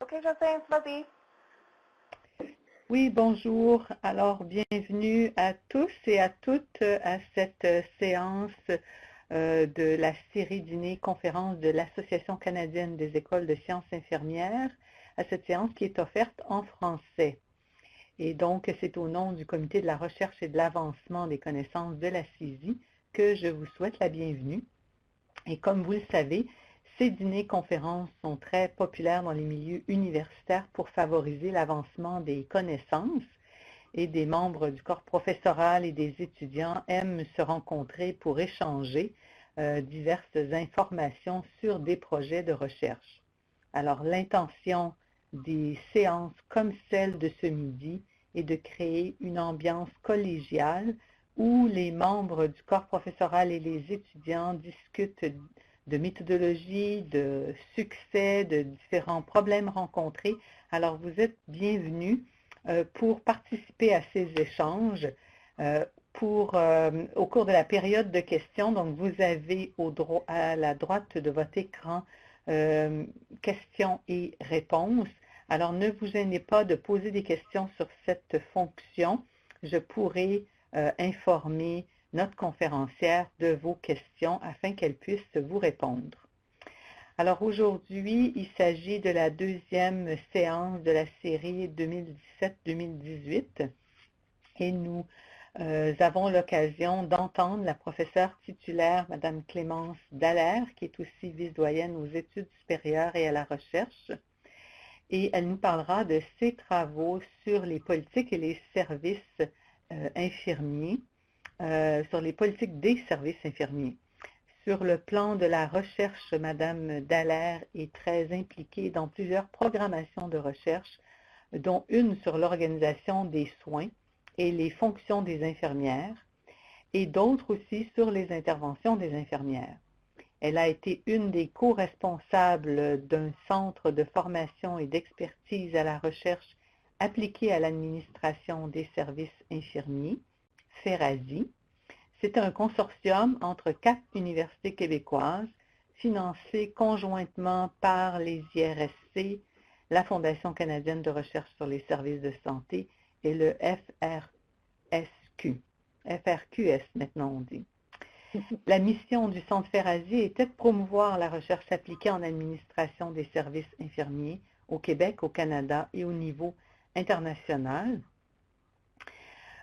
OK, Jocelyne, vas-y. Oui, bonjour. Alors, bienvenue à tous et à toutes à cette séance de la série dîner-conférence de l'Association canadienne des écoles de sciences infirmières, à cette séance qui est offerte en français. Et donc, c'est au nom du Comité de la recherche et de l'avancement des connaissances de la CISI que je vous souhaite la bienvenue. Et comme vous le savez, ces dîners-conférences sont très populaires dans les milieux universitaires pour favoriser l'avancement des connaissances et des membres du corps professoral et des étudiants aiment se rencontrer pour échanger diverses informations sur des projets de recherche. Alors, l'intention des séances comme celle de ce midi est de créer une ambiance collégiale où les membres du corps professoral et les étudiants discutent de méthodologie, de succès, de différents problèmes rencontrés. Alors, vous êtes bienvenus pour participer à ces échanges au cours de la période de questions. Donc, vous avez à la droite de votre écran questions et réponses. Alors, ne vous gênez pas de poser des questions sur cette fonction. Je pourrai informer notre conférencière de vos questions afin qu'elle puisse vous répondre. Alors aujourd'hui, il s'agit de la deuxième séance de la série 2017-2018 et nous avons l'occasion d'entendre la professeure titulaire, Mme Clémence Dallaire, qui est aussi vice-doyenne aux études supérieures et à la recherche. Et elle nous parlera de ses travaux sur les politiques et les services infirmiers, sur les politiques des services infirmiers. Sur le plan de la recherche, Mme Dallaire est très impliquée dans plusieurs programmations de recherche, dont une sur l'organisation des soins et les fonctions des infirmières, et d'autres aussi sur les interventions des infirmières. Elle a été une des co-responsables d'un centre de formation et d'expertise à la recherche appliquée à l'administration des services infirmiers, FERASI. C'est un consortium entre 4 universités québécoises, financé conjointement par les IRSC, la Fondation canadienne de recherche sur les services de santé et le FRSQ. FRQS maintenant on dit. La mission du Centre FERASI était de promouvoir la recherche appliquée en administration des services infirmiers au Québec, au Canada et au niveau international.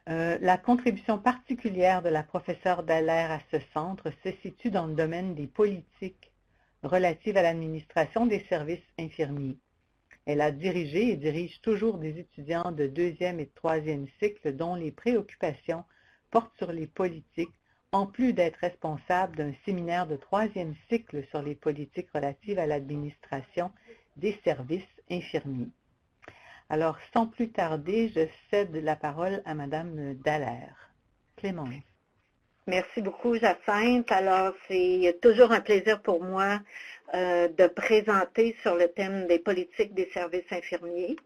La contribution particulière de la professeure Dallaire à ce centre se situe dans le domaine des politiques relatives à l'administration des services infirmiers. Elle a dirigé et dirige toujours des étudiants de deuxième et de troisième cycle dont les préoccupations portent sur les politiques, en plus d'être responsable d'un séminaire de troisième cycle sur les politiques relatives à l'administration des services infirmiers. Alors, sans plus tarder, je cède la parole à Mme Dallaire. Clémence. Merci beaucoup, Jacinthe. Alors, c'est toujours un plaisir pour moi de présenter sur le thème des politiques des services infirmiers.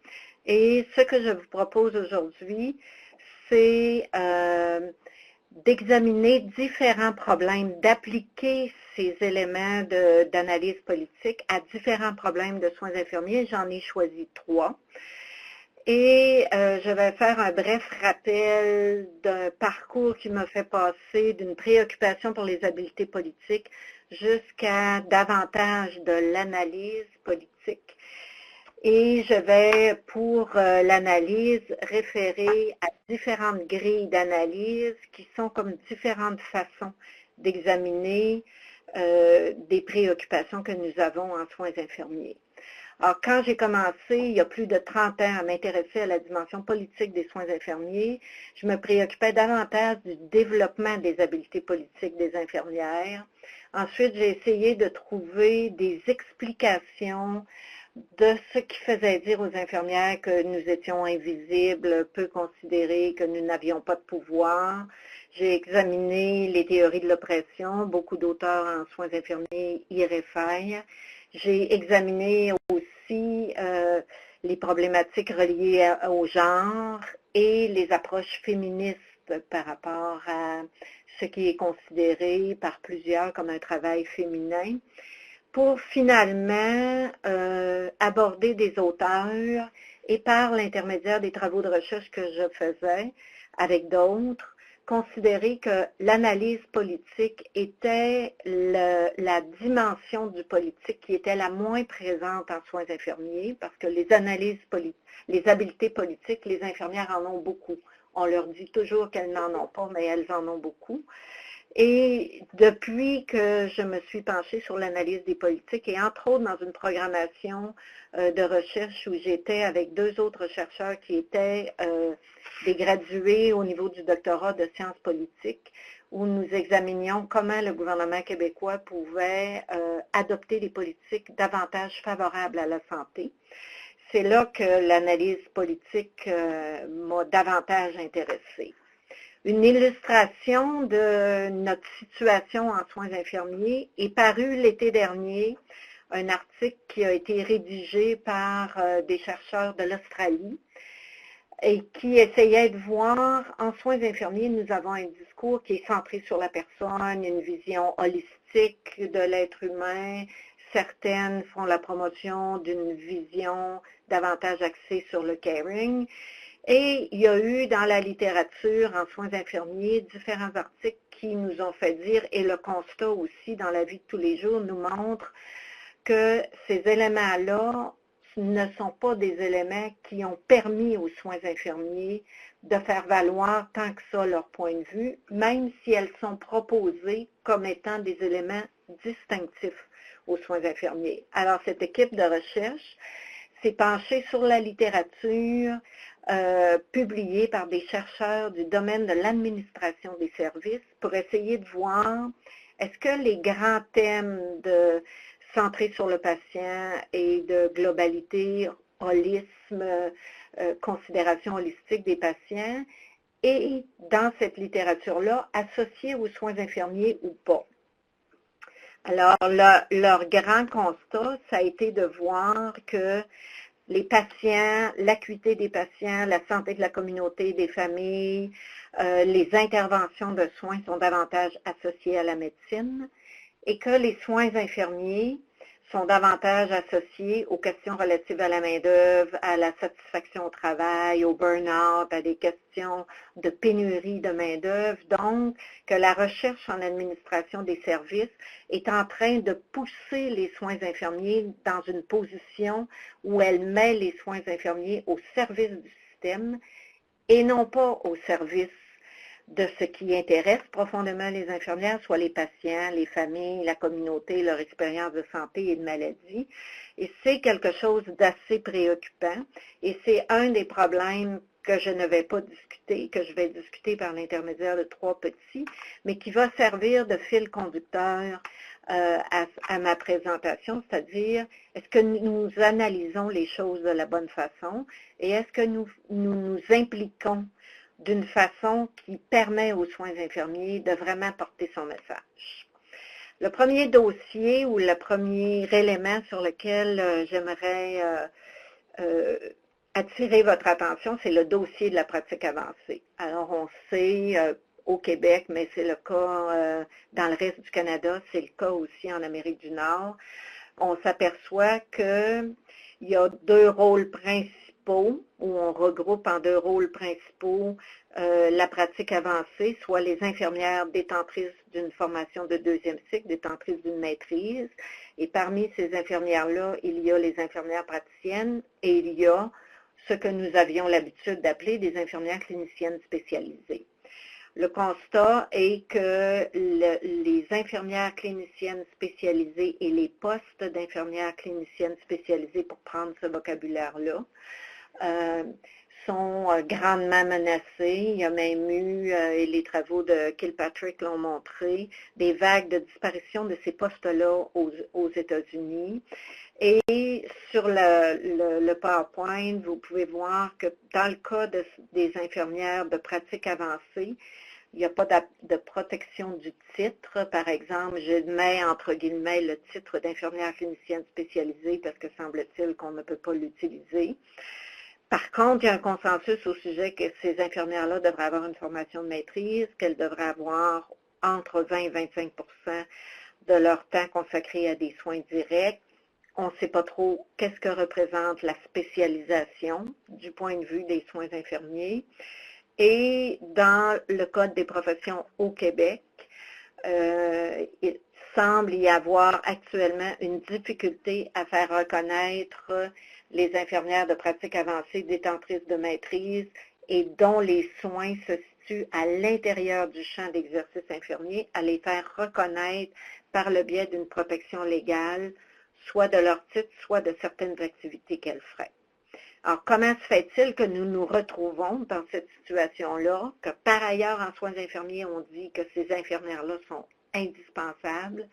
Et ce que je vous propose aujourd'hui, c'est d'examiner différents problèmes, d'appliquer ces éléments d'analyse politique à différents problèmes de soins infirmiers. J'en ai choisi 3. Et je vais faire un bref rappel d'un parcours qui m'a fait passer d'une préoccupation pour les habiletés politiques jusqu'à davantage de l'analyse politique. Et je vais, pour l'analyse, référer à différentes grilles d'analyse qui sont comme différentes façons d'examiner des préoccupations que nous avons en soins infirmiers. Alors, quand j'ai commencé, il y a plus de 30 ans, à m'intéresser à la dimension politique des soins infirmiers, je me préoccupais davantage du développement des habiletés politiques des infirmières. Ensuite, j'ai essayé de trouver des explications de ce qui faisait dire aux infirmières que nous étions invisibles, peu considérées, que nous n'avions pas de pouvoir. J'ai examiné les théories de l'oppression, beaucoup d'auteurs en soins infirmiers y réfèrent. J'ai examiné aussi les problématiques reliées au genre et les approches féministes par rapport à ce qui est considéré par plusieurs comme un travail féminin. pour finalement aborder des auteurs et par l'intermédiaire des travaux de recherche que je faisais avec d'autres, considérer que l'analyse politique était la dimension du politique qui était la moins présente en soins infirmiers parce que les habiletés politiques, les infirmières en ont beaucoup. On leur dit toujours qu'elles n'en ont pas, mais elles en ont beaucoup. Et depuis que je me suis penchée sur l'analyse des politiques, et entre autres dans une programmation de recherche où j'étais avec 2 autres chercheurs qui étaient des gradués au niveau du doctorat de sciences politiques, où nous examinions comment le gouvernement québécois pouvait adopter des politiques davantage favorables à la santé. C'est là que l'analyse politique m'a davantage intéressée. Une illustration de notre situation en soins infirmiers est paru l'été dernier, un article qui a été rédigé par des chercheurs de l'Australie et qui essayait de voir, en soins infirmiers, nous avons un discours qui est centré sur la personne, une vision holistique de l'être humain. Certaines font la promotion d'une vision davantage axée sur le caring. Et il y a eu dans la littérature en soins infirmiers différents articles qui nous ont fait dire, et le constat aussi dans la vie de tous les jours nous montre que ces éléments-là ne sont pas des éléments qui ont permis aux soins infirmiers de faire valoir tant que ça leur point de vue, même si elles sont proposées comme étant des éléments distinctifs aux soins infirmiers. Alors, cette équipe de recherche s'est penchée sur la littérature publiée par des chercheurs du domaine de l'administration des services pour essayer de voir est-ce que les grands thèmes de centré sur le patient et de globalité, holisme, considération holistique des patients, et dans cette littérature-là, associés aux soins infirmiers ou pas. Alors, leur grand constat, ça a été de voir que les patients, l'acuité des patients, la santé de la communauté, des familles, les interventions de soins sont davantage associées à la médecine et que les soins infirmiers sont davantage associés aux questions relatives à la main-d'œuvre, à la satisfaction au travail, au burn-out, à des questions de pénurie de main-d'œuvre. Donc, que la recherche en administration des services est en train de pousser les soins infirmiers dans une position où elle met les soins infirmiers au service du système et non pas au service de ce qui intéresse profondément les infirmières, soit les patients, les familles, la communauté, leur expérience de santé et de maladie. Et c'est quelque chose d'assez préoccupant. Et c'est un des problèmes que je ne vais pas discuter, que je vais discuter par l'intermédiaire de 3 petits, mais qui va servir de fil conducteur à ma présentation, c'est-à-dire est-ce que nous analysons les choses de la bonne façon et est-ce que nous impliquons d'une façon qui permet aux soins infirmiers de vraiment porter son message. Le premier dossier ou le premier élément sur lequel j'aimerais attirer votre attention, c'est le dossier de la pratique avancée. Alors, on sait au Québec, mais c'est le cas dans le reste du Canada, c'est le cas aussi en Amérique du Nord. On s'aperçoit qu'il y a 2 rôles principaux où on regroupe en 2 rôles principaux la pratique avancée, soit les infirmières détentrices d'une formation de 2e cycle, détentrices d'une maîtrise. Et parmi ces infirmières-là, il y a les infirmières praticiennes et il y a ce que nous avions l'habitude d'appeler des infirmières cliniciennes spécialisées. Le constat est que les infirmières cliniciennes spécialisées et les postes d'infirmières cliniciennes spécialisées, pour prendre ce vocabulaire-là, sont grandement menacés. Il y a même eu, et les travaux de Kilpatrick l'ont montré, des vagues de disparition de ces postes-là aux États-Unis. Et sur le PowerPoint, vous pouvez voir que dans le cas des infirmières de pratique avancée, il n'y a pas de protection du titre. Par exemple, je mets entre guillemets le titre d'infirmière clinicienne spécialisée parce que semble-t-il qu'on ne peut pas l'utiliser. Par contre, il y a un consensus au sujet que ces infirmières-là devraient avoir une formation de maîtrise, qu'elles devraient avoir entre 20 et 25% de leur temps consacré à des soins directs. On ne sait pas trop qu'est-ce que représente la spécialisation du point de vue des soins infirmiers. Et dans le Code des professions au Québec, il semble y avoir actuellement une difficulté à faire reconnaître les infirmières de pratique avancée détentrices de maîtrise et dont les soins se situent à l'intérieur du champ d'exercice infirmier, à les faire reconnaître par le biais d'une protection légale, soit de leur titre, soit de certaines activités qu'elles feraient. Alors, comment se fait-il que nous nous retrouvons dans cette situation-là, que par ailleurs, en soins infirmiers, on dit que ces infirmières-là sont indispensables,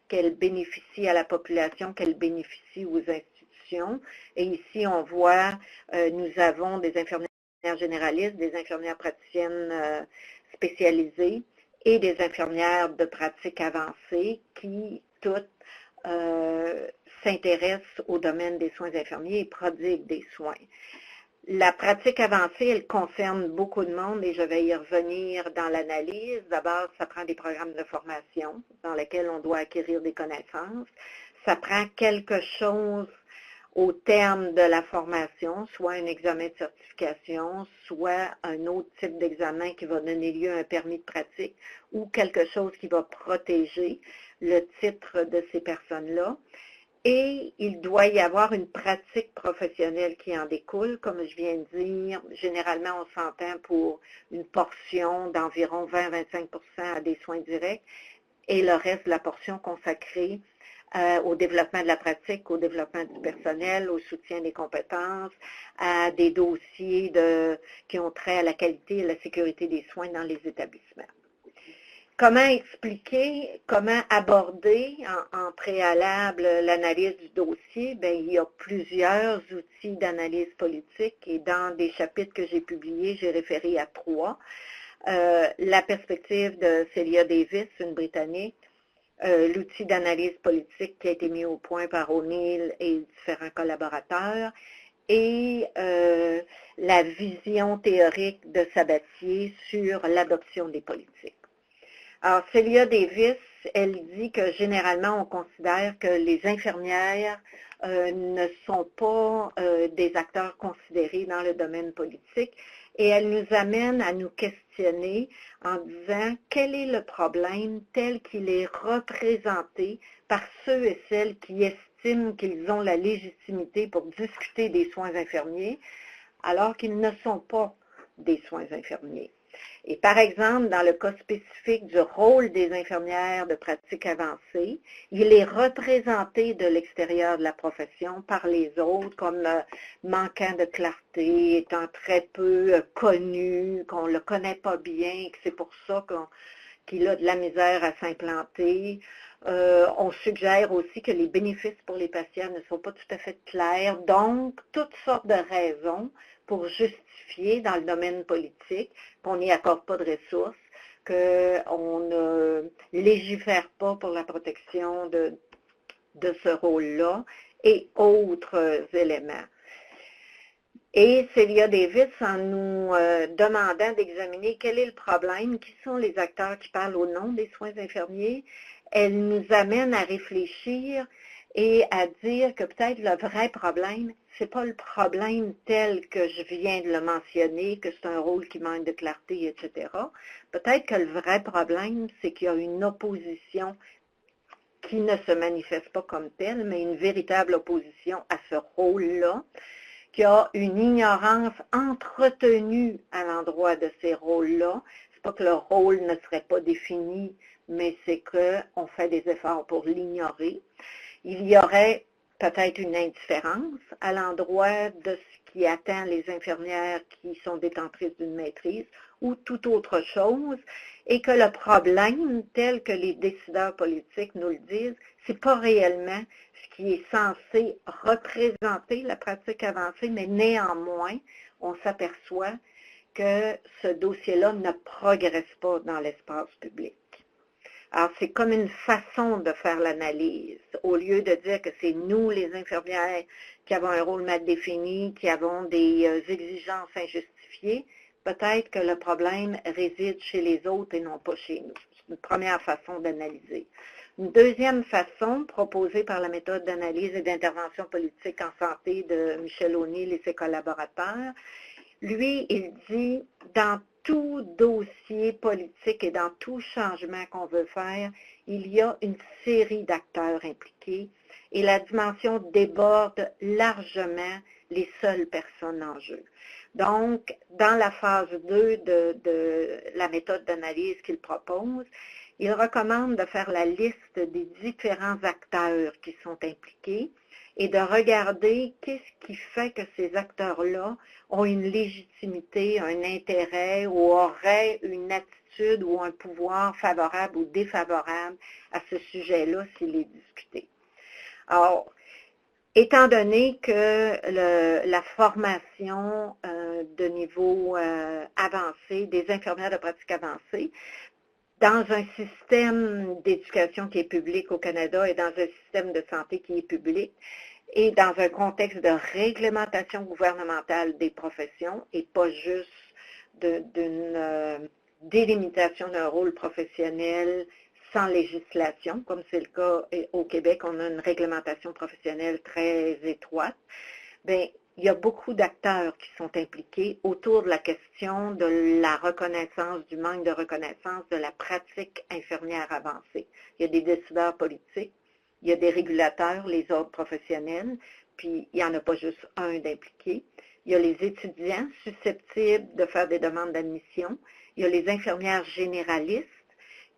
qu'elles bénéficient à la population, qu'elles bénéficient aux institutions. Et ici, on voit, nous avons des infirmières généralistes, des infirmières praticiennes spécialisées et des infirmières de pratique avancée qui, toutes, s'intéressent au domaine des soins infirmiers et prodiguent des soins. La pratique avancée, elle concerne beaucoup de monde et je vais y revenir dans l'analyse. D'abord, ça prend des programmes de formation dans lesquels on doit acquérir des connaissances. Ça prend quelque chose au terme de la formation, soit un examen de certification, soit un autre type d'examen qui va donner lieu à un permis de pratique ou quelque chose qui va protéger le titre de ces personnes-là. Et il doit y avoir une pratique professionnelle qui en découle. Comme je viens de dire, généralement, on s'entend pour une portion d'environ 20-25% à des soins directs et le reste de la portion consacrée au développement de la pratique, au développement du personnel, au soutien des compétences, à des dossiers qui ont trait à la qualité et la sécurité des soins dans les établissements. Comment expliquer, comment aborder en préalable l'analyse du dossier? Bien, il y a plusieurs outils d'analyse politique et dans des chapitres que j'ai publiés, j'ai référé à 3. La perspective de Celia Davis, une Britannique, l'outil d'analyse politique qui a été mis au point par O'Neill et différents collaborateurs, et la vision théorique de Sabatier sur l'adoption des politiques. Alors, Celia Davis, elle dit que généralement, on considère que les infirmières ne sont pas des acteurs considérés dans le domaine politique et elle nous amène à nous questionner en disant quel est le problème tel qu'il est représenté par ceux et celles qui estiment qu'ils ont la légitimité pour discuter des soins infirmiers alors qu'ils ne sont pas des soins infirmiers. Et par exemple, dans le cas spécifique du rôle des infirmières de pratique avancée, il est représenté de l'extérieur de la profession par les autres comme manquant de clarté, étant très peu connu, qu'on ne le connaît pas bien, que c'est pour ça qu'il a de la misère à s'implanter. On suggère aussi que les bénéfices pour les patients ne sont pas tout à fait clairs, donc toutes sortes de raisons pour justifier dans le domaine politique qu'on n'y accorde pas de ressources, qu'on ne légifère pas pour la protection de ce rôle-là et autres éléments. Et Celia Davis, en nous demandant d'examiner quel est le problème, qui sont les acteurs qui parlent au nom des soins infirmiers, elle nous amène à réfléchir et à dire que peut-être le vrai problème, ce n'est pas le problème tel que je viens de le mentionner, que c'est un rôle qui manque de clarté, etc. Peut-être que le vrai problème, c'est qu'il y a une opposition qui ne se manifeste pas comme telle, mais une véritable opposition à ce rôle-là, qu'il y a une ignorance entretenue à l'endroit de ces rôles-là. C'est pas que le rôle ne serait pas défini, mais c'est qu'on fait des efforts pour l'ignorer. Il y aurait peut-être une indifférence à l'endroit de ce qui attend les infirmières qui sont détentrices d'une maîtrise ou toute autre chose, et que le problème, tel que les décideurs politiques nous le disent, c'est pas réellement ce qui est censé représenter la pratique avancée, mais néanmoins, on s'aperçoit que ce dossier-là ne progresse pas dans l'espace public. Alors, c'est comme une façon de faire l'analyse. Au lieu de dire que c'est nous, les infirmières, qui avons un rôle mal défini, qui avons des exigences injustifiées, peut-être que le problème réside chez les autres et non pas chez nous. C'est une première façon d'analyser. Une deuxième façon, proposée par la méthode d'analyse et d'intervention politique en santé de Michel O'Neill et ses collaborateurs, lui, il dit, dans tout dossier politique et dans tout changement qu'on veut faire, il y a une série d'acteurs impliqués et la dimension déborde largement les seules personnes en jeu. Donc, dans la phase 2 de la méthode d'analyse qu'il propose, il recommande de faire la liste des différents acteurs qui sont impliqués et de regarder qu'est-ce qui fait que ces acteurs-là ont une légitimité, un intérêt ou auraient une attitude ou un pouvoir favorable ou défavorable à ce sujet-là s'il est discuté. Alors, étant donné que la formation de niveau avancé, des infirmières de pratique avancée, dans un système d'éducation qui est public au Canada et dans un système de santé qui est public, et dans un contexte de réglementation gouvernementale des professions et pas juste d'une délimitation d'un rôle professionnel sans législation, comme c'est le cas au Québec, on a une réglementation professionnelle très étroite, bien, il y a beaucoup d'acteurs qui sont impliqués autour de la question de la reconnaissance, du manque de reconnaissance de la pratique infirmière avancée. Il y a des décideurs politiques, il y a des régulateurs, les ordres professionnels, puis il n'y en a pas juste un d'impliqué. Il y a les étudiants susceptibles de faire des demandes d'admission. Il y a les infirmières généralistes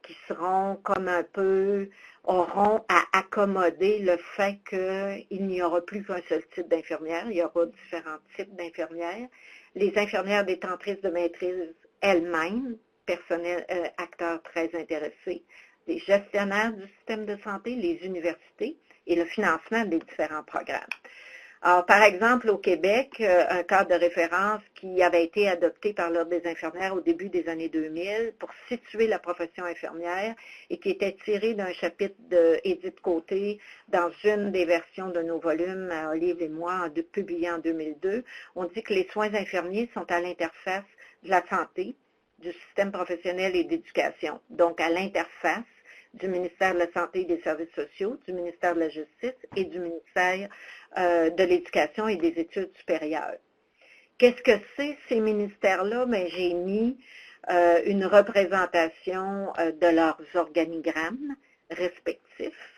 qui seront comme un peu, auront à accommoder le fait qu'il n'y aura plus qu'un seul type d'infirmière, il y aura différents types d'infirmières. Les infirmières détentrices de maîtrise elles-mêmes, personnel, acteurs très intéressés, les gestionnaires du système de santé, les universités et le financement des différents programmes. Alors, par exemple, au Québec, un cadre de référence qui avait été adopté par l'Ordre des infirmières au début des années 2000 pour situer la profession infirmière et qui était tiré d'un chapitre d'Édith Côté dans une des versions de nos volumes, Olive et moi, publié en 2002. On dit que les soins infirmiers sont à l'interface de la santé, du système professionnel et d'éducation, donc à l'interface du ministère de la Santé et des Services sociaux, du ministère de la Justice et du ministère de l'Éducation et des Études supérieures. Qu'est-ce que c'est ces ministères-là? Bien, j'ai mis une représentation de leurs organigrammes respectifs.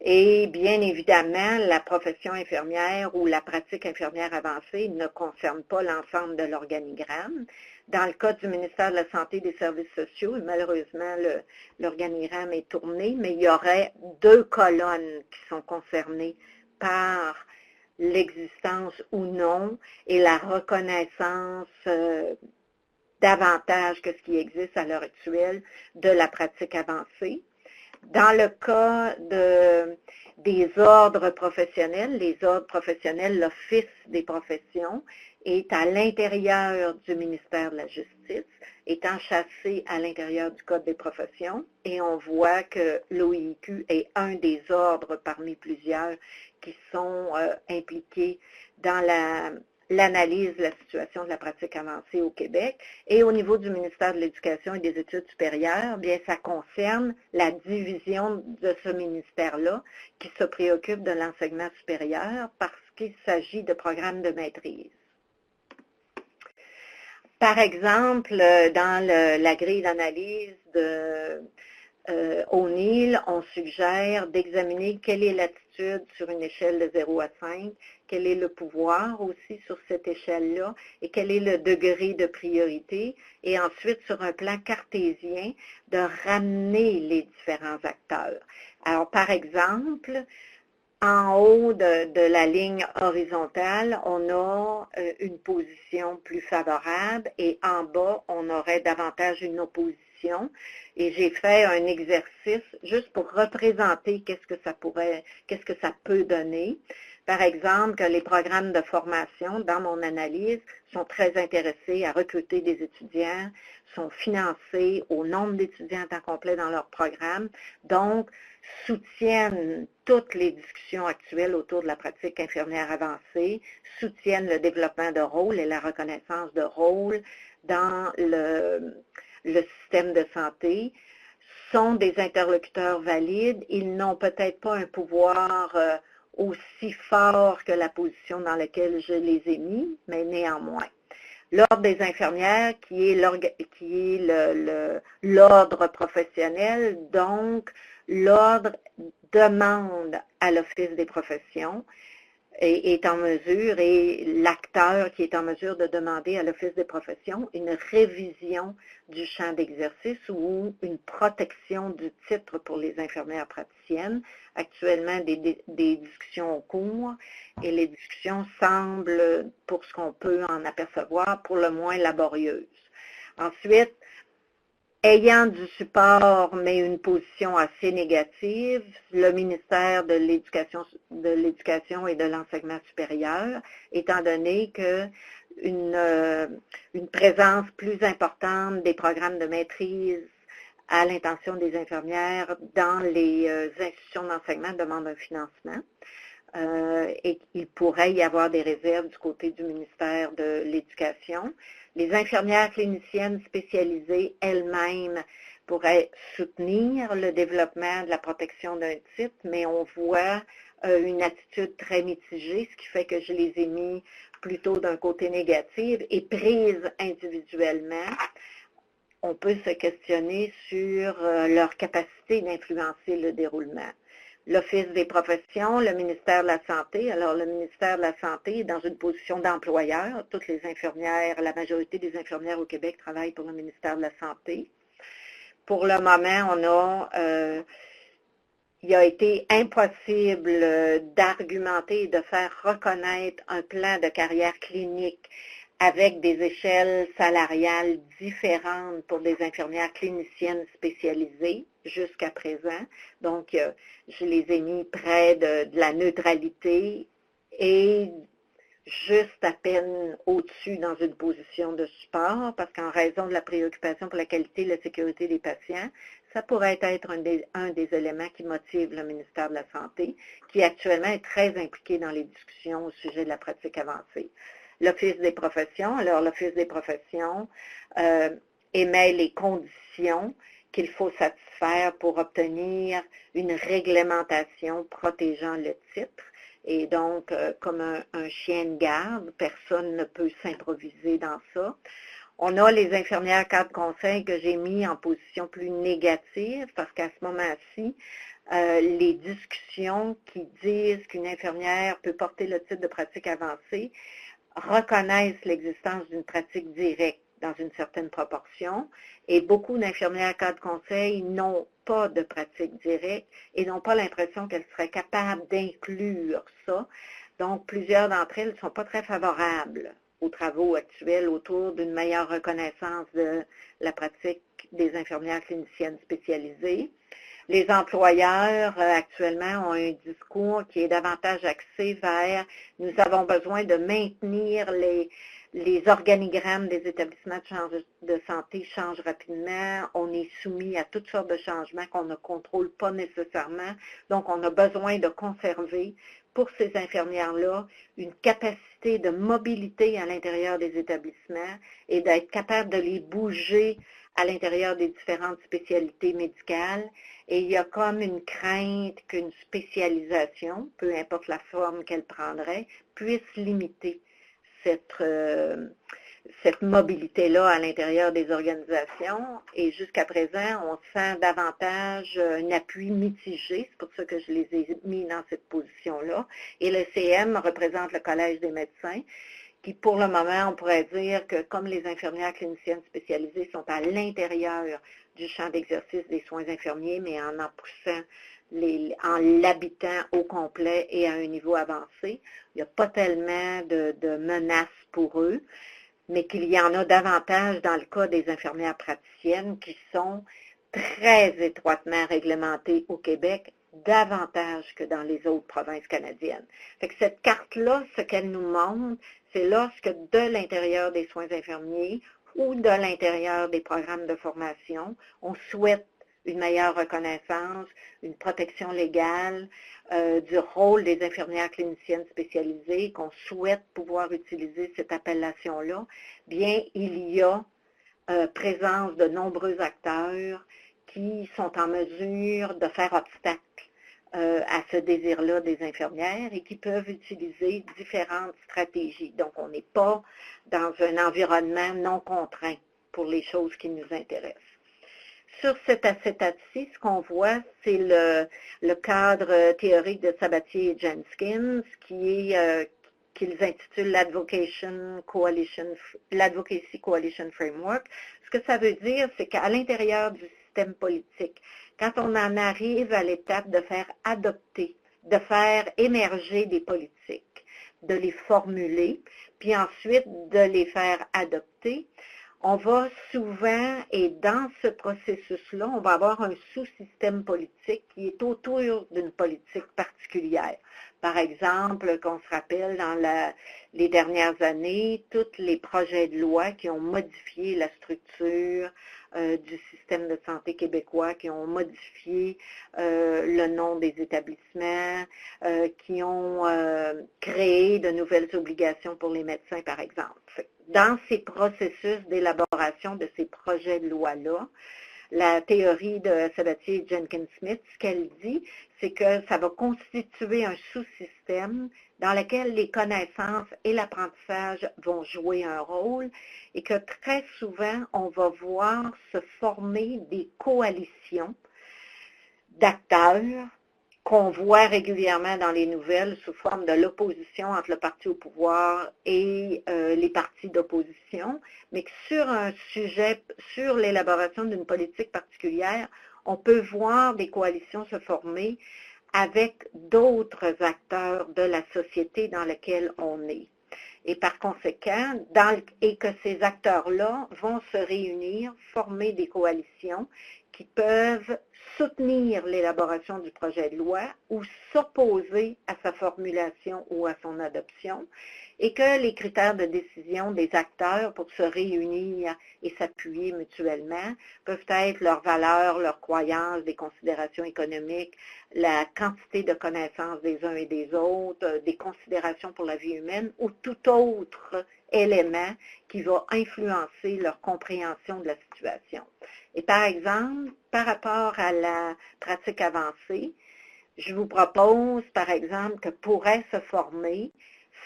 Et bien évidemment, la profession infirmière ou la pratique infirmière avancée ne concerne pas l'ensemble de l'organigramme. Dans le cas du ministère de la Santé et des Services sociaux, malheureusement, l'organigramme est tourné, mais il y aurait 2 colonnes qui sont concernées par l'existence ou non et la reconnaissance davantage que ce qui existe à l'heure actuelle de la pratique avancée. Dans le cas des ordres professionnels, les ordres professionnels, l'Office des professions est à l'intérieur du ministère de la Justice, est enchâssé à l'intérieur du Code des professions, et on voit que l'OIQ est un des ordres parmi plusieurs qui sont impliqués dans l'analyse de la situation de la pratique avancée au Québec. Et au niveau du ministère de l'Éducation et des Études supérieures, bien, ça concerne la division de ce ministère-là qui se préoccupe de l'enseignement supérieur parce qu'il s'agit de programmes de maîtrise. Par exemple, dans la grille d'analyse de O'Neill, on suggère d'examiner quelle est l'attitude sur une échelle de 0 à 5, quel est le pouvoir aussi sur cette échelle-là et quel est le degré de priorité. Et ensuite, sur un plan cartésien, de ramener les différents acteurs. Alors, par exemple, en haut de la ligne horizontale, on a une position plus favorable et en bas, on aurait davantage une opposition. Et j'ai fait un exercice juste pour représenter qu'est-ce que ça peut donner. Par exemple, que les programmes de formation, dans mon analyse, sont très intéressés à recruter des étudiants, sont financés au nombre d'étudiants à temps complet dans leur programme, donc soutiennent toutes les discussions actuelles autour de la pratique infirmière avancée, soutiennent le développement de rôle et la reconnaissance de rôle dans le système de santé, sont des interlocuteurs valides. Ils n'ont peut-être pas un pouvoir aussi fort que la position dans laquelle je les ai mis, mais néanmoins. L'Ordre des infirmières, qui est l'ordre professionnel, donc l'Ordre demande à l'Office des professions est en mesure, et l'acteur qui est en mesure de demander à l'Office des professions une révision du champ d'exercice ou une protection du titre pour les infirmières praticiennes. Actuellement, des discussions au cours et les discussions semblent, pour ce qu'on peut en apercevoir, pour le moins laborieuses. Ensuite, ayant du support, mais une position assez négative, le ministère de l'Éducation et de l'Enseignement supérieur, étant donné que une présence plus importante des programmes de maîtrise à l'intention des infirmières dans les institutions d'enseignement demande un financement. Et qu'il pourrait y avoir des réserves du côté du ministère de l'Éducation. Les infirmières cliniciennes spécialisées elles-mêmes pourraient soutenir le développement de la protection d'un titre, mais on voit une attitude très mitigée, ce qui fait que je les ai mis plutôt d'un côté négatif et prises individuellement. On peut se questionner sur leur capacité d'influencer le déroulement. L'Office des professions, le ministère de la Santé. Alors, le ministère de la Santé est dans une position d'employeur. Toutes les infirmières, la majorité des infirmières au Québec travaillent pour le ministère de la Santé. Pour le moment, il a été impossible d'argumenter et de faire reconnaître un plan de carrière clinique avec des échelles salariales différentes pour des infirmières cliniciennes spécialisées jusqu'à présent. Donc, je les ai mis près de la neutralité et juste à peine au-dessus dans une position de support, parce qu'en raison de la préoccupation pour la qualité et la sécurité des patients, ça pourrait être un des éléments qui motive le ministère de la Santé, qui actuellement est très impliqué dans les discussions au sujet de la pratique avancée. L'Office des professions, alors l'Office des professions émet les conditions qu'il faut satisfaire pour obtenir une réglementation protégeant le titre. Et donc, comme un chien de garde, personne ne peut s'improviser dans ça. On a les infirmières cadres conseil que j'ai mis en position plus négative parce qu'à ce moment-ci, les discussions qui disent qu'une infirmière peut porter le titre de pratique avancée reconnaissent l'existence d'une pratique directe dans une certaine proportion et beaucoup d'infirmières cadres conseil n'ont pas de pratique directe et n'ont pas l'impression qu'elles seraient capables d'inclure ça. Donc, plusieurs d'entre elles ne sont pas très favorables aux travaux actuels autour d'une meilleure reconnaissance de la pratique des infirmières cliniciennes spécialisées. Les employeurs actuellement ont un discours qui est davantage axé vers « nous avons besoin de maintenir les organigrammes des établissements de santé changent rapidement, on est soumis à toutes sortes de changements qu'on ne contrôle pas nécessairement, donc on a besoin de conserver pour ces infirmières-là une capacité de mobilité à l'intérieur des établissements et d'être capable de les bouger à l'intérieur des différentes spécialités médicales. Et il y a comme une crainte qu'une spécialisation, peu importe la forme qu'elle prendrait, puisse limiter cette mobilité-là à l'intérieur des organisations. Et jusqu'à présent, on sent davantage un appui mitigé. C'est pour ça que je les ai mis dans cette position-là. Et le CM représente le Collège des médecins, qui pour le moment, on pourrait dire que comme les infirmières cliniciennes spécialisées sont à l'intérieur du champ d'exercice des soins infirmiers, mais en poussant en l'habitant au complet et à un niveau avancé, il n'y a pas tellement de menaces pour eux, mais qu'il y en a davantage dans le cas des infirmières praticiennes qui sont très étroitement réglementées au Québec, davantage que dans les autres provinces canadiennes. Fait que cette carte-là, ce qu'elle nous montre, c'est lorsque de l'intérieur des soins infirmiers ou de l'intérieur des programmes de formation, on souhaite une meilleure reconnaissance, une protection légale du rôle des infirmières cliniciennes spécialisées, qu'on souhaite pouvoir utiliser cette appellation-là, bien, il y a présence de nombreux acteurs qui sont en mesure de faire obstacle à ce désir-là des infirmières et qui peuvent utiliser différentes stratégies. Donc, on n'est pas dans un environnement non contraint pour les choses qui nous intéressent. Sur cet acétate-ci, ce qu'on voit, c'est le cadre théorique de Sabatier et Jenskins qu'ils intitulent l'Advocacy Coalition Framework. Ce que ça veut dire, c'est qu'à l'intérieur du système politique, quand on en arrive à l'étape de faire adopter, de faire émerger des politiques, de les formuler, puis ensuite de les faire adopter, on va souvent, et dans ce processus-là, on va avoir un sous-système politique qui est autour d'une politique particulière. Par exemple, qu'on se rappelle dans les dernières années, tous les projets de loi qui ont modifié la structure du système de santé québécois, qui ont modifié le nom des établissements, qui ont créé de nouvelles obligations pour les médecins, par exemple. Dans ces processus d'élaboration de ces projets de loi-là, la théorie de Sabatier et Jenkins-Smith, ce qu'elle dit, c'est que ça va constituer un sous-système dans lequel les connaissances et l'apprentissage vont jouer un rôle et que très souvent, on va voir se former des coalitions d'acteurs qu'on voit régulièrement dans les nouvelles sous forme de l'opposition entre le parti au pouvoir et les partis d'opposition, mais que sur un sujet, sur l'élaboration d'une politique particulière, on peut voir des coalitions se former avec d'autres acteurs de la société dans laquelle on est. Et par conséquent, et que ces acteurs-là vont se réunir, former des coalitions qui peuvent soutenir l'élaboration du projet de loi ou s'opposer à sa formulation ou à son adoption, et que les critères de décision des acteurs pour se réunir et s'appuyer mutuellement peuvent être leurs valeurs, leurs croyances, des considérations économiques, la quantité de connaissances des uns et des autres, des considérations pour la vie humaine ou tout autre élément qui va influencer leur compréhension de la situation. Et par exemple, par rapport à la pratique avancée, je vous propose, par exemple, que pourrait se former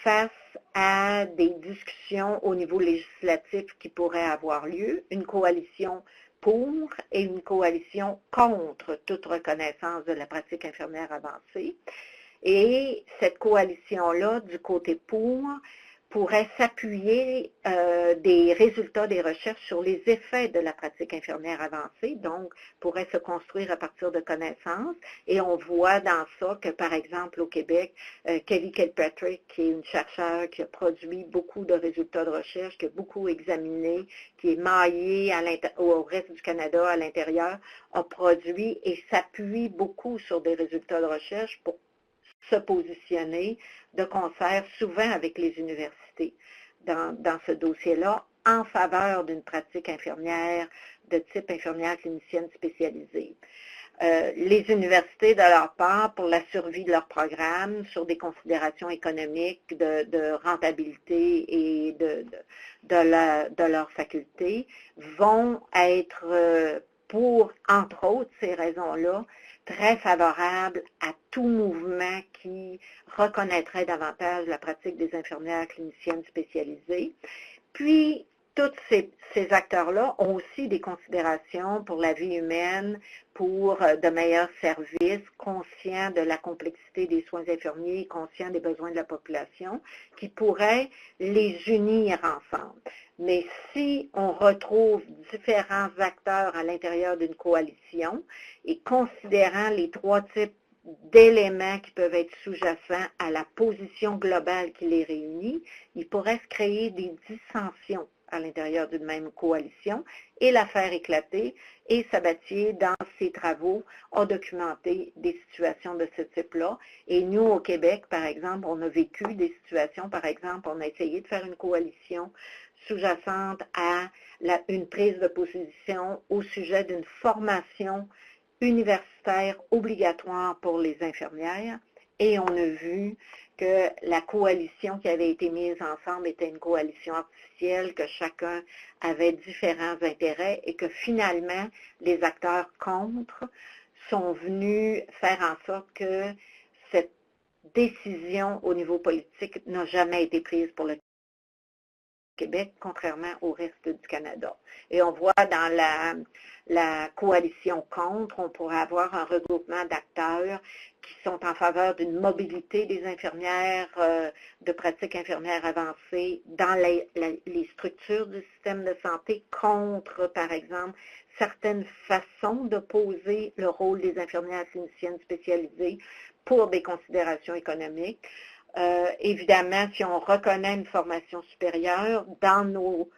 face à des discussions au niveau législatif qui pourraient avoir lieu, une coalition pour et une coalition contre toute reconnaissance de la pratique infirmière avancée. Et cette coalition-là, du côté pour, pourrait s'appuyer des résultats des recherches sur les effets de la pratique infirmière avancée, donc pourrait se construire à partir de connaissances. Et on voit dans ça que, par exemple, au Québec, Kelly Kilpatrick, qui est une chercheure qui a produit beaucoup de résultats de recherche, qui a beaucoup examiné, qui est maillée au reste du Canada à l'intérieur, a produit et s'appuie beaucoup sur des résultats de recherche pour se positionner de concert souvent avec les universités dans ce dossier-là en faveur d'une pratique infirmière de type infirmière clinicienne spécialisée. Les universités, de leur part, pour la survie de leur programme, sur des considérations économiques, de rentabilité et de leur faculté, vont être, pour, entre autres, ces raisons-là, très favorable à tout mouvement qui reconnaîtrait davantage la pratique des infirmières cliniciennes spécialisées. Puis, tous ces acteurs-là ont aussi des considérations pour la vie humaine, pour de meilleurs services, conscients de la complexité des soins infirmiers, conscients des besoins de la population, qui pourraient les unir ensemble. Mais si on retrouve différents acteurs à l'intérieur d'une coalition et considérant les trois types d'éléments qui peuvent être sous-jacents à la position globale qui les réunit, il pourrait se créer des dissensions à l'intérieur d'une même coalition et la faire éclater. Et Sabatier, dans ses travaux, a documenté des situations de ce type-là. Et nous, au Québec, par exemple, on a vécu des situations, par exemple, on a essayé de faire une coalition sous-jacente à une prise de position au sujet d'une formation universitaire obligatoire pour les infirmières. Et on a vu que la coalition qui avait été mise ensemble était une coalition artificielle, que chacun avait différents intérêts et que finalement, les acteurs contre sont venus faire en sorte que cette décision au niveau politique n'a jamais été prise pour le Québec, contrairement au reste du Canada. Et on voit dans la coalition contre, on pourrait avoir un regroupement d'acteurs qui sont en faveur d'une mobilité des infirmières, de pratiques infirmières avancées dans les structures du système de santé contre, par exemple, certaines façons de poser le rôle des infirmières cliniciennes spécialisées pour des considérations économiques. Évidemment, si on reconnaît une formation supérieure, dans nos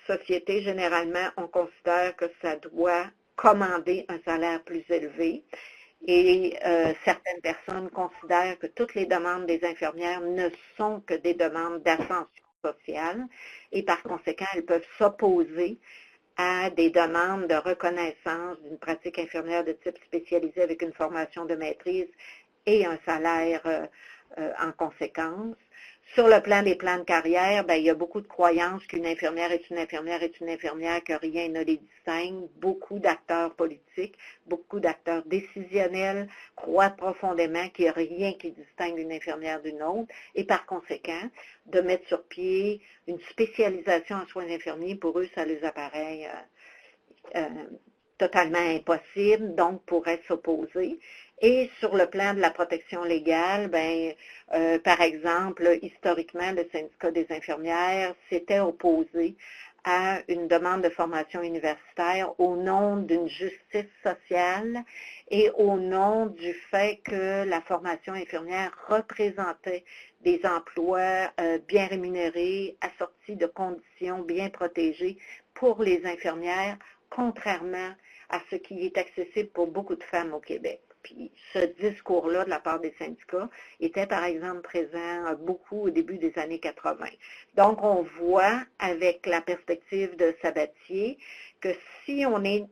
sociétés, généralement, on considère que ça doit commander un salaire plus élevé. Et certaines personnes considèrent que toutes les demandes des infirmières ne sont que des demandes d'ascension sociale et par conséquent, elles peuvent s'opposer à des demandes de reconnaissance d'une pratique infirmière de type spécialisé avec une formation de maîtrise et un salaire en conséquence. Sur le plan des plans de carrière, il y a beaucoup de croyances qu'une infirmière est une infirmière est une infirmière, que rien ne les distingue. Beaucoup d'acteurs politiques, beaucoup d'acteurs décisionnels croient profondément qu'il n'y a rien qui distingue une infirmière d'une autre et par conséquent, de mettre sur pied une spécialisation en soins infirmiers, pour eux, ça les apparaît totalement impossible, donc pourraient s'opposer. Et sur le plan de la protection légale, par exemple, historiquement, le syndicat des infirmières s'était opposé à une demande de formation universitaire au nom d'une justice sociale et au nom du fait que la formation infirmière représentait des emplois bien rémunérés, assortis de conditions bien protégées pour les infirmières, contrairement à ce qui est accessible pour beaucoup de femmes au Québec. Puis ce discours-là de la part des syndicats était par exemple présent beaucoup au début des années 80. Donc on voit avec la perspective de Sabatier que si on est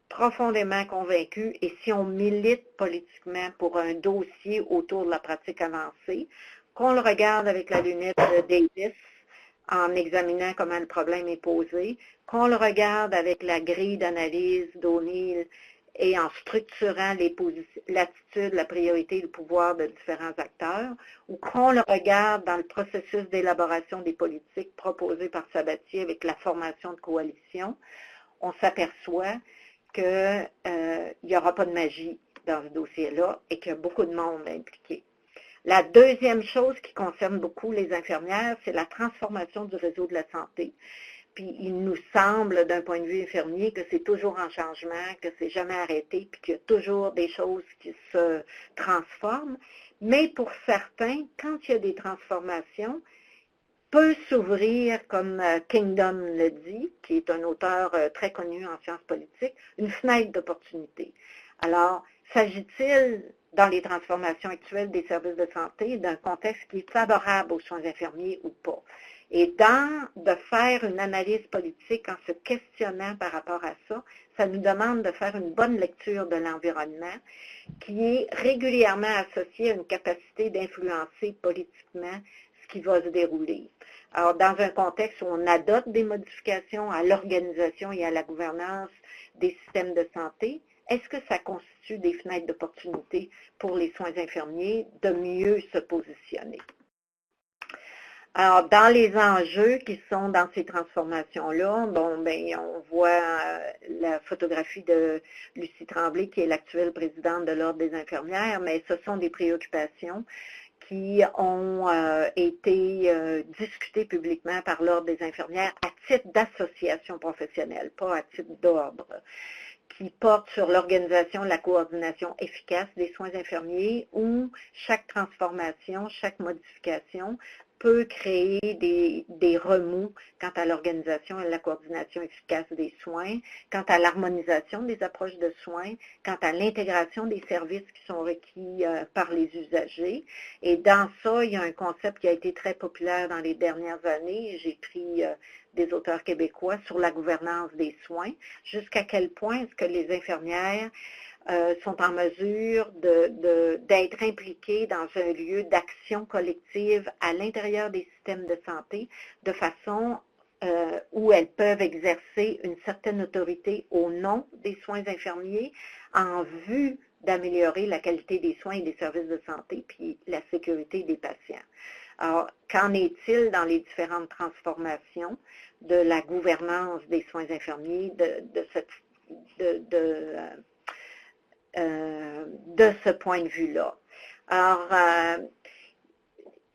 profondément convaincu et si on milite politiquement pour un dossier autour de la pratique avancée, qu'on le regarde avec la lunette de Davis en examinant comment le problème est posé, qu'on le regarde avec la grille d'analyse d'O'Neill et en structurant l'attitude, la priorité et le pouvoir de différents acteurs, ou qu'on le regarde dans le processus d'élaboration des politiques proposées par Sabatier avec la formation de coalition, on s'aperçoit qu'il n'y aura pas de magie dans ce dossier-là et qu'il y a beaucoup de monde impliqué. La deuxième chose qui concerne beaucoup les infirmières, c'est la transformation du réseau de la santé. Puis il nous semble, d'un point de vue infirmier, que c'est toujours en changement, que c'est jamais arrêté, puis qu'il y a toujours des choses qui se transforment. Mais pour certains, quand il y a des transformations, peut s'ouvrir, comme Kingdom le dit, qui est un auteur très connu en sciences politiques, une fenêtre d'opportunité. Alors, s'agit-il, dans les transformations actuelles des services de santé, d'un contexte qui est favorable aux soins infirmiers ou pas? Et de faire une analyse politique en se questionnant par rapport à ça, ça nous demande de faire une bonne lecture de l'environnement qui est régulièrement associée à une capacité d'influencer politiquement ce qui va se dérouler. Alors, dans un contexte où on adopte des modifications à l'organisation et à la gouvernance des systèmes de santé, est-ce que ça constitue des fenêtres d'opportunité pour les soins infirmiers de mieux se positionner? Alors, dans les enjeux qui sont dans ces transformations-là, on voit la photographie de Lucie Tremblay, qui est l'actuelle présidente de l'Ordre des infirmières, mais ce sont des préoccupations qui ont été discutées publiquement par l'Ordre des infirmières à titre d'association professionnelle, pas à titre d'ordre, qui porte sur l'organisation, la coordination efficace des soins infirmiers où chaque transformation, chaque modification peut créer des remous quant à l'organisation et la coordination efficace des soins, quant à l'harmonisation des approches de soins, quant à l'intégration des services qui sont requis par les usagers. Et dans ça, il y a un concept qui a été très populaire dans les dernières années. J'ai pris des auteurs québécois sur la gouvernance des soins, jusqu'à quel point est-ce que les infirmières sont en mesure d'être impliqués dans un lieu d'action collective à l'intérieur des systèmes de santé de façon où elles peuvent exercer une certaine autorité au nom des soins infirmiers en vue d'améliorer la qualité des soins et des services de santé puis la sécurité des patients. Alors, qu'en est-il dans les différentes transformations de la gouvernance des soins infirmiers, de ce point de vue-là? Alors,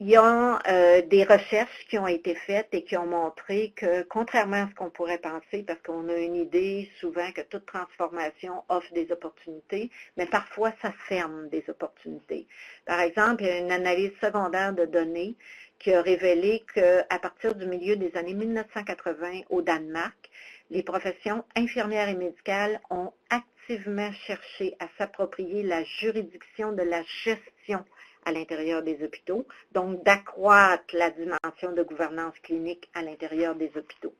il y a des recherches qui ont été faites et qui ont montré que, contrairement à ce qu'on pourrait penser, parce qu'on a une idée souvent que toute transformation offre des opportunités, mais parfois ça ferme des opportunités. Par exemple, il y a une analyse secondaire de données qui a révélé qu'à partir du milieu des années 1980 au Danemark, les professions infirmières et médicales ont activement cherché à s'approprier la juridiction de la gestion à l'intérieur des hôpitaux, donc d'accroître la dimension de gouvernance clinique à l'intérieur des hôpitaux.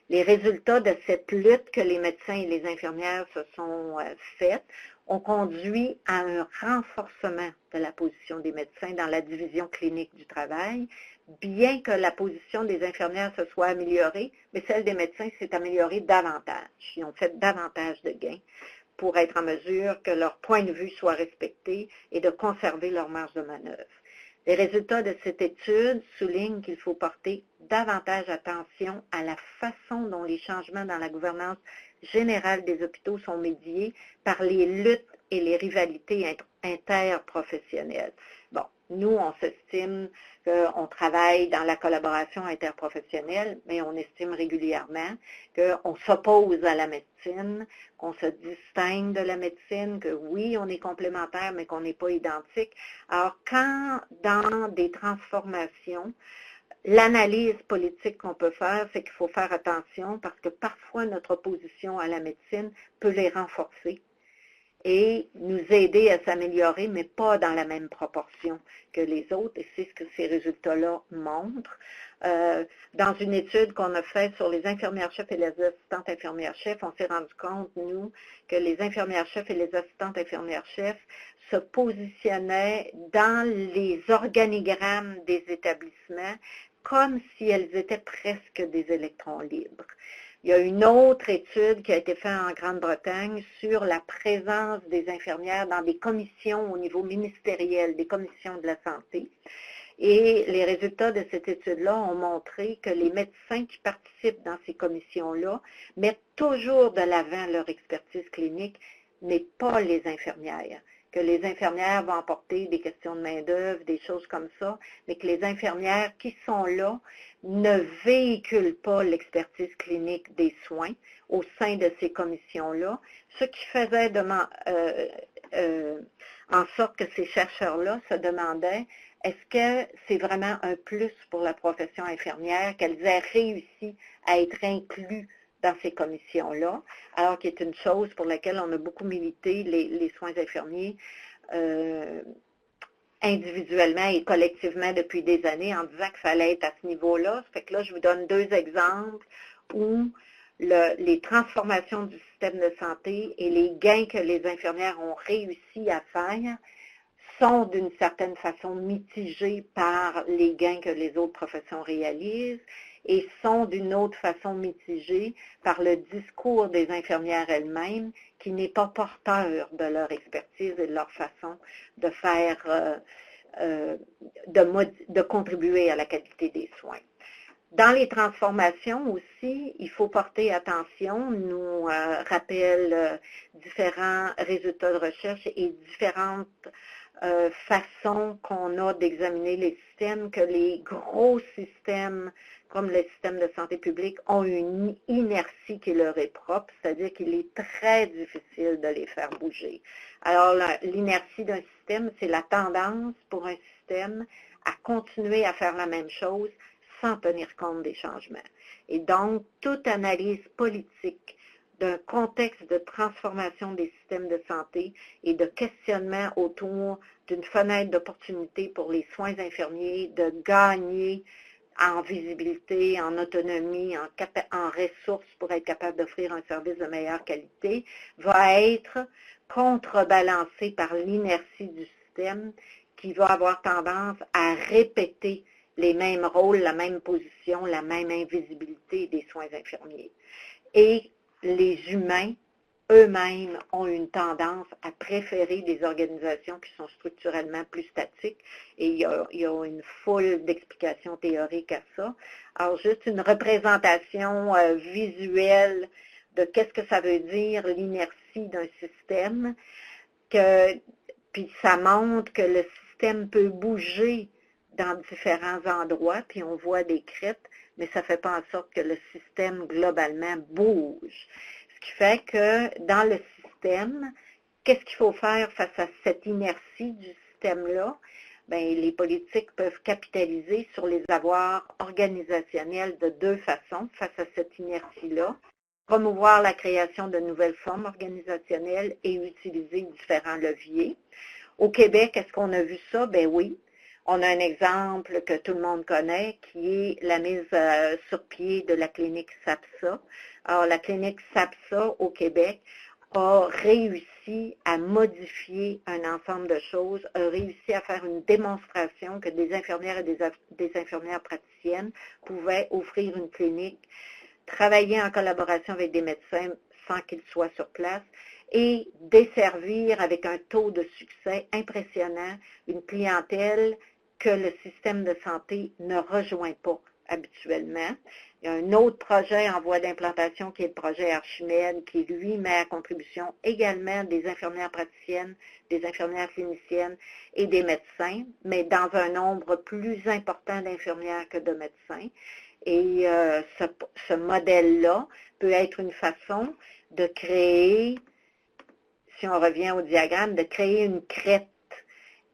Les résultats de cette lutte que les médecins et les infirmières se sont faites ont conduit à un renforcement de la position des médecins dans la division clinique du travail, bien que la position des infirmières se soit améliorée, mais celle des médecins s'est améliorée davantage. Ils ont fait davantage de gains pour être en mesure que leur point de vue soit respecté et de conserver leur marge de manœuvre. Les résultats de cette étude soulignent qu'il faut porter davantage attention à la façon dont les changements dans la gouvernance générale des hôpitaux sont médiés par les luttes et les rivalités interprofessionnelles. Bon, nous, on s'estime qu'on travaille dans la collaboration interprofessionnelle, mais on estime régulièrement qu'on s'oppose à la médecine, qu'on se distingue de la médecine, que oui, on est complémentaires, mais qu'on n'est pas identique. Alors, quand dans des transformations, l'analyse politique qu'on peut faire, c'est qu'il faut faire attention parce que parfois notre opposition à la médecine peut les renforcer et nous aider à s'améliorer, mais pas dans la même proportion que les autres, et c'est ce que ces résultats-là montrent. Dans une étude qu'on a faite sur les infirmières-chefs et les assistantes infirmières-chefs, on s'est rendu compte, nous, que les infirmières-chefs et les assistantes infirmières-chefs se positionnaient dans les organigrammes des établissements comme si elles étaient presque des électrons libres. Il y a une autre étude qui a été faite en Grande-Bretagne sur la présence des infirmières dans des commissions au niveau ministériel, des commissions de la santé. Et les résultats de cette étude-là ont montré que les médecins qui participent dans ces commissions-là mettent toujours de l'avant leur expertise clinique, mais pas les infirmières. Que les infirmières vont apporter des questions de main-d'œuvre, des choses comme ça, mais que les infirmières qui sont là ne véhiculent pas l'expertise clinique des soins au sein de ces commissions-là, ce qui faisait en sorte que ces chercheurs-là se demandaient est-ce que c'est vraiment un plus pour la profession infirmière qu'elles aient réussi à être inclus dans ces commissions-là, alors qu'il est une chose pour laquelle on a beaucoup milité les soins infirmiers individuellement et collectivement depuis des années en disant qu'il fallait être à ce niveau-là. Ça fait que là, je vous donne deux exemples où les transformations du système de santé et les gains que les infirmières ont réussi à faire sont d'une certaine façon mitigés par les gains que les autres professions réalisent et sont d'une autre façon mitigés par le discours des infirmières elles-mêmes qui n'est pas porteur de leur expertise et de leur façon de faire, de contribuer à la qualité des soins. Dans les transformations aussi, il faut porter attention, nous rappelle différents résultats de recherche et différentes façons qu'on a d'examiner les systèmes, que les gros systèmes comme le système de santé publique ont une inertie qui leur est propre, c'est-à-dire qu'il est très difficile de les faire bouger. Alors, l'inertie d'un système, c'est la tendance pour un système à continuer à faire la même chose sans tenir compte des changements. Et donc, toute analyse politique d'un contexte de transformation des systèmes de santé et de questionnement autour d'une fenêtre d'opportunité pour les soins infirmiers de gagner en visibilité, en autonomie, en ressources pour être capable d'offrir un service de meilleure qualité, va être contrebalancé par l'inertie du système qui va avoir tendance à répéter les mêmes rôles, la même position, la même invisibilité des soins infirmiers. Et les humains eux-mêmes ont une tendance à préférer des organisations qui sont structurellement plus statiques et il y a une foule d'explications théoriques à ça. Alors, juste une représentation visuelle de qu'est-ce que ça veut dire l'inertie d'un système, puis ça montre que le système peut bouger dans différents endroits, puis on voit des crêtes, mais ça ne fait pas en sorte que le système globalement bouge. Ce qui fait que dans le système, qu'est-ce qu'il faut faire face à cette inertie du système-là? Bien, les politiques peuvent capitaliser sur les avoirs organisationnels de deux façons face à cette inertie-là. Promouvoir la création de nouvelles formes organisationnelles et utiliser différents leviers. Au Québec, est-ce qu'on a vu ça? Ben oui. On a un exemple que tout le monde connaît qui est la mise sur pied de la clinique SAPSA. Alors, la clinique SAPSA au Québec a réussi à modifier un ensemble de choses, a réussi à faire une démonstration que des infirmières et des infirmières praticiennes pouvaient offrir une clinique, travailler en collaboration avec des médecins sans qu'ils soient sur place et desservir avec un taux de succès impressionnant une clientèle que le système de santé ne rejoint pas habituellement. Il y a un autre projet en voie d'implantation qui est le projet Archimède, qui lui met à contribution également des infirmières praticiennes, des infirmières cliniciennes et des médecins, mais dans un nombre plus important d'infirmières que de médecins. Et ce modèle-là peut être une façon de créer, si on revient au diagramme, de créer une crête.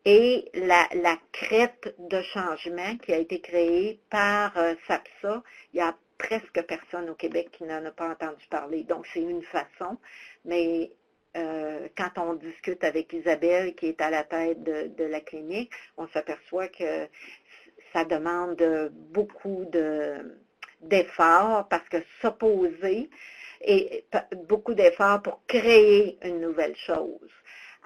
Et la crête de changement qui a été créée par SAPSA, il y a presque personne au Québec qui n'en a pas entendu parler. Donc, c'est une façon, mais quand on discute avec Isabelle, qui est à la tête de la clinique, on s'aperçoit que ça demande beaucoup d'efforts parce que s'opposer et beaucoup d'efforts pour créer une nouvelle chose.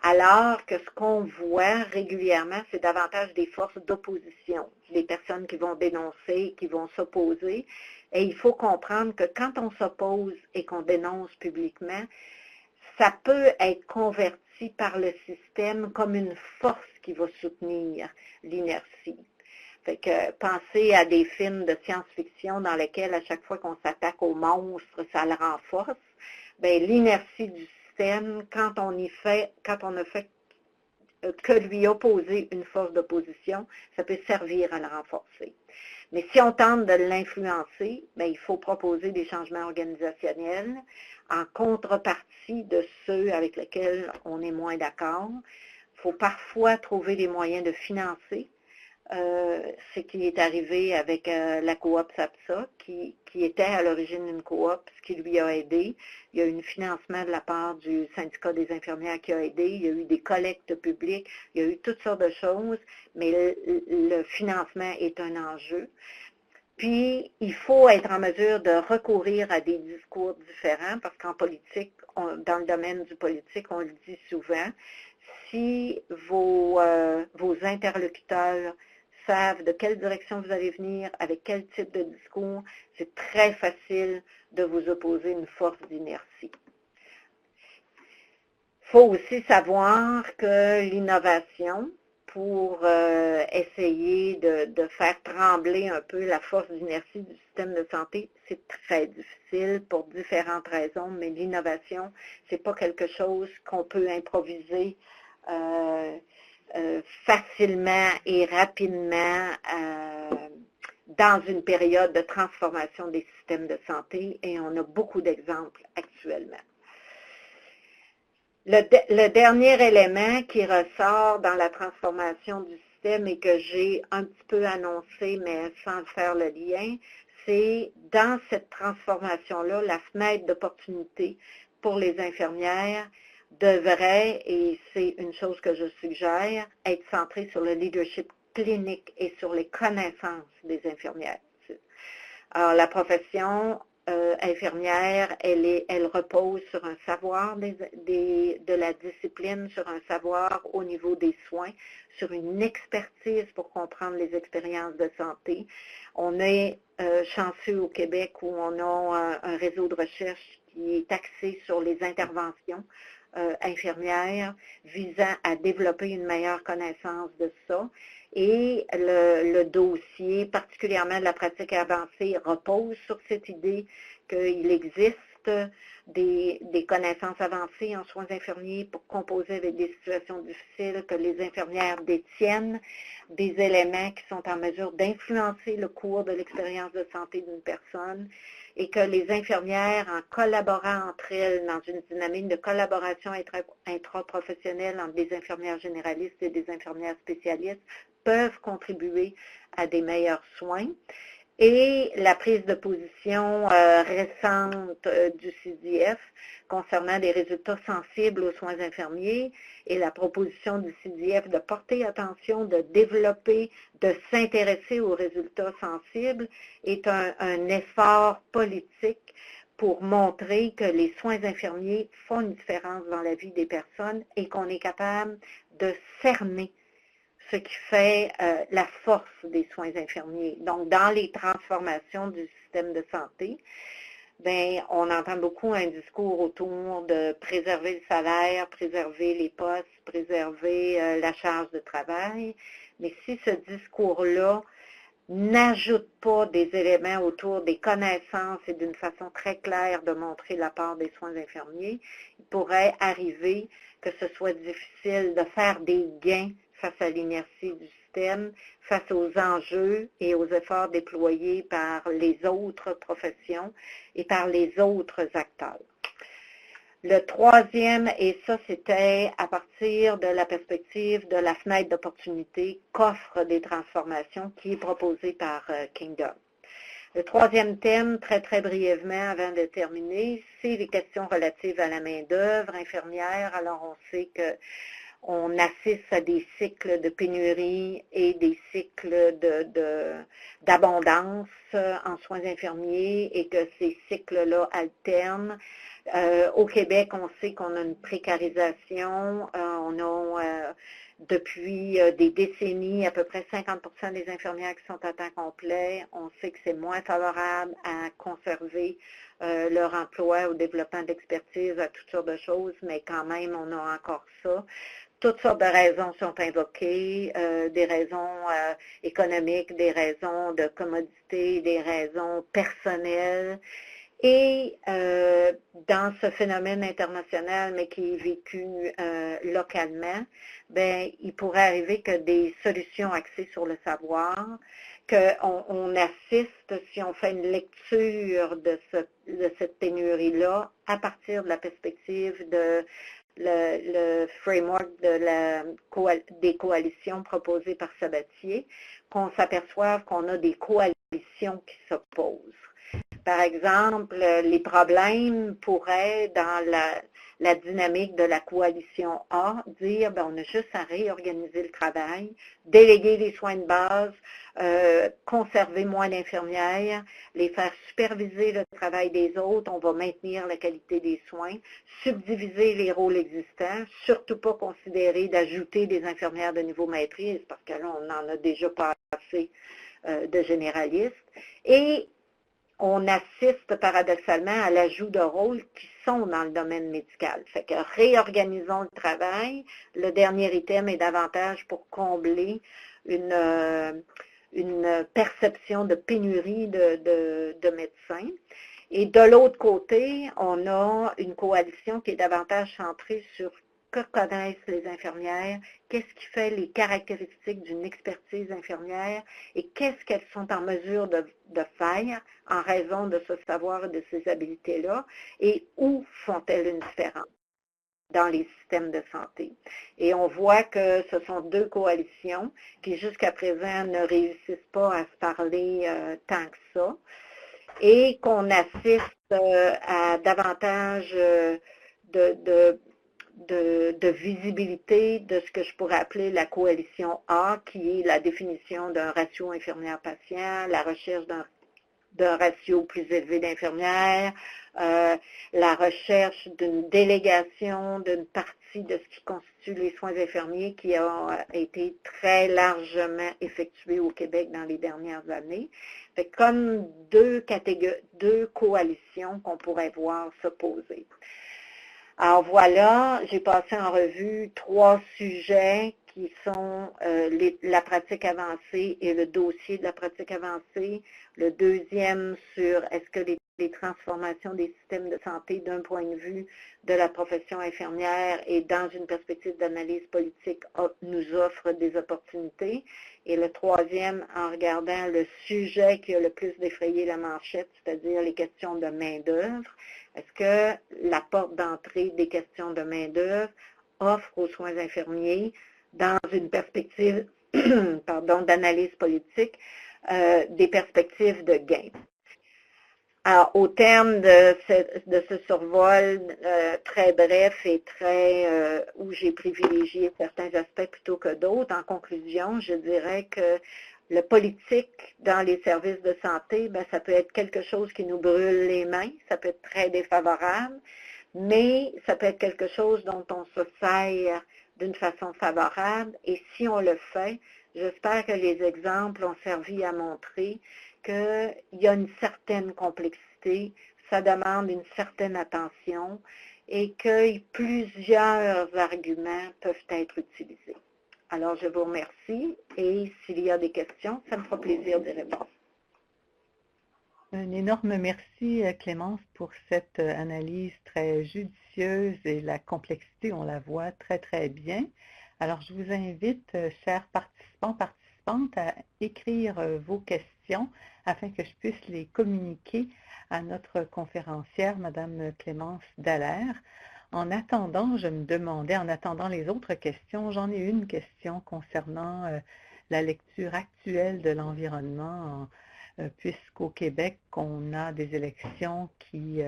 Alors que ce qu'on voit régulièrement, c'est davantage des forces d'opposition, des personnes qui vont dénoncer, qui vont s'opposer. Et il faut comprendre que quand on s'oppose et qu'on dénonce publiquement, ça peut être converti par le système comme une force qui va soutenir l'inertie. Fait que pensez à des films de science-fiction dans lesquels, à chaque fois qu'on s'attaque aux monstres, ça le renforce. Bien, l'inertie du système, quand on ne fait que lui opposer une force d'opposition, ça peut servir à le renforcer. Mais si on tente de l'influencer, bien, il faut proposer des changements organisationnels en contrepartie de ceux avec lesquels on est moins d'accord. Il faut parfois trouver des moyens de financer ce qui est arrivé avec la coop SAPSA, qui était à l'origine d'une coop, ce qui lui a aidé. Il y a eu un financement de la part du syndicat des infirmières qui a aidé. Il y a eu des collectes publiques. Il y a eu toutes sortes de choses, mais le financement est un enjeu. Puis, il faut être en mesure de recourir à des discours différents, parce qu'en politique, dans le domaine du politique, on le dit souvent, si vos interlocuteurs savent de quelle direction vous allez venir, avec quel type de discours, c'est très facile de vous opposer une force d'inertie. Il faut aussi savoir que l'innovation, pour essayer de faire trembler un peu la force d'inertie du système de santé, c'est très difficile pour différentes raisons, mais l'innovation, c'est pas quelque chose qu'on peut improviser facilement et rapidement dans une période de transformation des systèmes de santé, et on a beaucoup d'exemples actuellement. Le dernier élément qui ressort dans la transformation du système et que j'ai un petit peu annoncé, mais sans faire le lien, c'est dans cette transformation-là, la fenêtre d'opportunité pour les infirmières devrait, et c'est une chose que je suggère, être centrée sur le leadership clinique et sur les connaissances des infirmières. Alors, la profession infirmière, elle repose sur un savoir de la discipline, sur un savoir au niveau des soins, sur une expertise pour comprendre les expériences de santé. On est chanceux au Québec où on a un réseau de recherche qui est axé sur les interventions infirmières visant à développer une meilleure connaissance de ça. Et le dossier, particulièrement de la pratique avancée, repose sur cette idée qu'il existe des connaissances avancées en soins infirmiers pour composer avec des situations difficiles, que les infirmières détiennent des éléments qui sont en mesure d'influencer le cours de l'expérience de santé d'une personne et que les infirmières, en collaborant entre elles dans une dynamique de collaboration intraprofessionnelle entre des infirmières généralistes et des infirmières spécialistes, peuvent contribuer à des meilleurs soins. Et la prise de position récente du CDF concernant des résultats sensibles aux soins infirmiers et la proposition du CDF de porter attention, de développer, de s'intéresser aux résultats sensibles est un effort politique pour montrer que les soins infirmiers font une différence dans la vie des personnes et qu'on est capable de cerner ce qui fait la force des soins infirmiers. Donc, dans les transformations du système de santé, bien, on entend beaucoup un discours autour de préserver le salaire, préserver les postes, préserver la charge de travail. Mais si ce discours-là n'ajoute pas des éléments autour des connaissances et d'une façon très claire de montrer la part des soins infirmiers, il pourrait arriver que ce soit difficile de faire des gains face à l'inertie du système, face aux enjeux et aux efforts déployés par les autres professions et par les autres acteurs. Le troisième, et ça c'était à partir de la perspective de la fenêtre d'opportunité qu'offrent des transformations qui est proposée par Kingdom. Le troisième thème, très très brièvement avant de terminer, c'est les questions relatives à la main-d'œuvre infirmière. Alors on sait que on assiste à des cycles de pénurie et des cycles d'abondance en soins infirmiers et que ces cycles-là alternent. Au Québec, on sait qu'on a une précarisation. On a depuis des décennies à peu près 50% des infirmières qui sont à temps complet. On sait que c'est moins favorable à conserver leur emploi au développement d'expertise, à toutes sortes de choses, mais quand même, on a encore ça. Toutes sortes de raisons sont invoquées, des raisons économiques, des raisons de commodité, des raisons personnelles. Et dans ce phénomène international, mais qui est vécu localement, ben, il pourrait arriver que des solutions axées sur le savoir, qu'on assiste, si on fait une lecture de cette pénurie-là, à partir de la perspective de le framework des coalitions proposées par Sabatier, qu'on s'aperçoive qu'on a des coalitions qui s'opposent. Par exemple, les problèmes pourraient, dans la dynamique de la coalition A, dire ben, on a juste à réorganiser le travail, déléguer les soins de base, conserver moins d'infirmières, les faire superviser le travail des autres, on va maintenir la qualité des soins, subdiviser les rôles existants, surtout pas considérer d'ajouter des infirmières de niveau maîtrise, parce que là, on en a déjà pas assez de généralistes, et on assiste paradoxalement à l'ajout de rôles qui sont dans le domaine médical. Fait que réorganisons le travail. Le dernier item est davantage pour combler une perception de pénurie de médecins. Et de l'autre côté, on a une coalition qui est davantage centrée sur que connaissent les infirmières, qu'est-ce qui fait les caractéristiques d'une expertise infirmière et qu'est-ce qu'elles sont en mesure de faire en raison de ce savoir et de ces habiletés-là et où font-elles une différence dans les systèmes de santé. Et on voit que ce sont deux coalitions qui jusqu'à présent ne réussissent pas à se parler tant que ça et qu'on assiste à davantage de visibilité de ce que je pourrais appeler la coalition A, qui est la définition d'un ratio infirmière-patient, la recherche d'un d'un ratio plus élevé d'infirmières, la recherche d'une délégation d'une partie de ce qui constitue les soins infirmiers qui a été très largement effectuée au Québec dans les dernières années. Fait comme deux coalitions qu'on pourrait voir s'opposer. Alors voilà, j'ai passé en revue 3 sujets qui sont la pratique avancée et le dossier de la pratique avancée. Le deuxième sur est-ce que les transformations des systèmes de santé d'un point de vue de la profession infirmière et dans une perspective d'analyse politique nous offrent des opportunités. Et le troisième, en regardant le sujet qui a le plus défrayé la manchette, c'est-à-dire les questions de main-d'œuvre. Est-ce que la porte d'entrée des questions de main-d'œuvre offre aux soins infirmiers, dans une perspective d'analyse politique, des perspectives de gain? Alors, au terme de ce survol très bref et où j'ai privilégié certains aspects plutôt que d'autres, en conclusion, je dirais que le politique dans les services de santé, ça peut être quelque chose qui nous brûle les mains, ça peut être très défavorable, mais ça peut être quelque chose dont on se sert d'une façon favorable. Et si on le fait, j'espère que les exemples ont servi à montrer qu'il y a une certaine complexité, ça demande une certaine attention et que plusieurs arguments peuvent être utilisés. Alors, je vous remercie et s'il y a des questions, ça me fera plaisir d'y répondre. Un énorme merci, Clémence, pour cette analyse très judicieuse et la complexité, on la voit très, très bien. Alors, je vous invite, chers participants, participantes, à écrire vos questions afin que je puisse les communiquer à notre conférencière, Madame Clémence Dallaire. En attendant, je me demandais, en attendant les autres questions, j'en ai une question concernant la lecture actuelle de l'environnement, puisqu'au Québec, on a des élections qui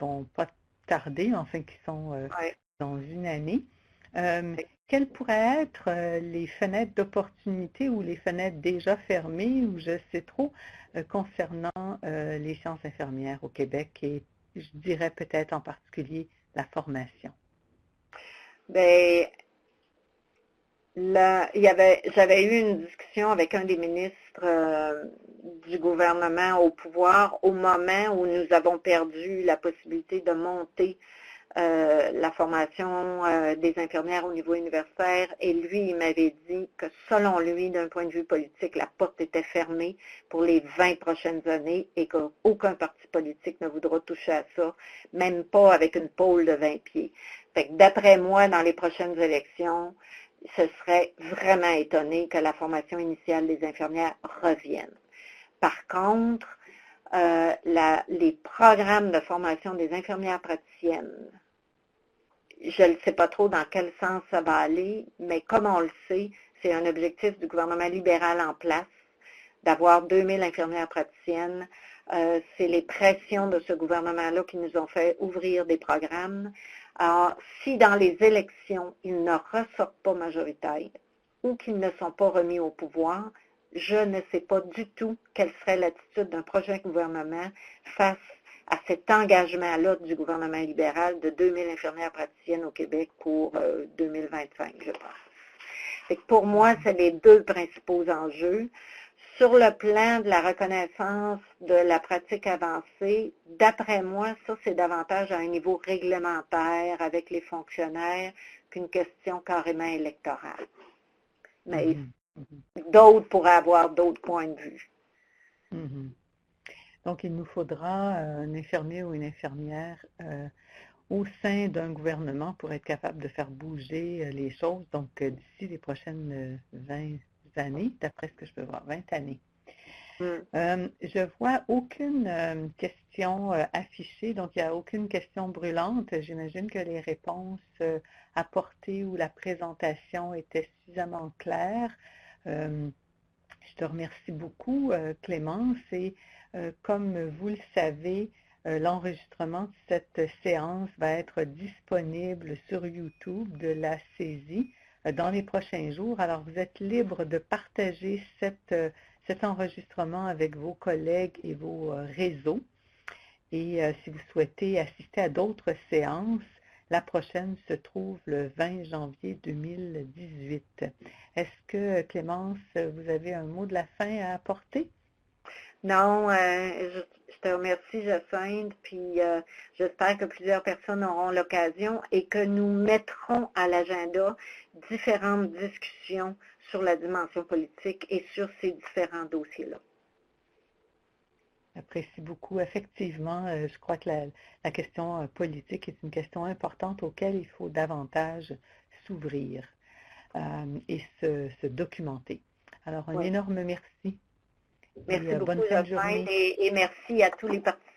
vont pas tarder, enfin qui sont dans une année. Quelles pourraient être les fenêtres d'opportunité ou les fenêtres déjà fermées, ou je sais trop, concernant les sciences infirmières au Québec et je dirais peut-être en particulier la formation? Bien, j'avais eu une discussion avec un des ministres du gouvernement au pouvoir au moment où nous avons perdu la possibilité de monter la formation des infirmières au niveau universitaire, et lui, il m'avait dit que selon lui, d'un point de vue politique, la porte était fermée pour les 20 prochaines années et qu'aucun parti politique ne voudra toucher à ça, même pas avec une pôle de 20 pieds. Fait que d'après moi, dans les prochaines élections, ce serait vraiment étonné que la formation initiale des infirmières revienne. Par contre, les programmes de formation des infirmières praticiennes, je ne sais pas trop dans quel sens ça va aller, mais comme on le sait, c'est un objectif du gouvernement libéral en place d'avoir 2000 infirmières praticiennes. C'est les pressions de ce gouvernement-là qui nous ont fait ouvrir des programmes. Alors, si dans les élections, ils ne ressortent pas majoritaires ou qu'ils ne sont pas remis au pouvoir, je ne sais pas du tout quelle serait l'attitude d'un prochain gouvernement face à cet engagement-là du gouvernement libéral de 2000 infirmières praticiennes au Québec pour 2025, je pense. Fait que pour moi, c'est les deux principaux enjeux. Sur le plan de la reconnaissance de la pratique avancée, d'après moi, ça, c'est davantage à un niveau réglementaire avec les fonctionnaires qu'une question carrément électorale. Mais d'autres pourraient avoir d'autres points de vue. Donc, il nous faudra un infirmier ou une infirmière au sein d'un gouvernement pour être capable de faire bouger les choses, donc d'ici les prochaines 20 années, d'après ce que je peux voir, 20 années. Je vois aucune question affichée, donc il n'y a aucune question brûlante. J'imagine que les réponses apportées ou la présentation était suffisamment claire. Je te remercie beaucoup, Clémence, et comme vous le savez, l'enregistrement de cette séance va être disponible sur YouTube de la saisie dans les prochains jours. Alors, vous êtes libre de partager cet enregistrement avec vos collègues et vos réseaux. Et si vous souhaitez assister à d'autres séances, la prochaine se trouve le 20 janvier 2018. Est-ce que, Clémence, vous avez un mot de la fin à apporter? Non, je te remercie, Jacinthe, puis j'espère que plusieurs personnes auront l'occasion et que nous mettrons à l'agenda différentes discussions sur la dimension politique et sur ces différents dossiers-là. J'apprécie beaucoup. Effectivement, je crois que la question politique est une question importante auquel il faut davantage s'ouvrir et se documenter. Alors, un énorme merci. Merci beaucoup, Jacinthe, et merci à tous les participants.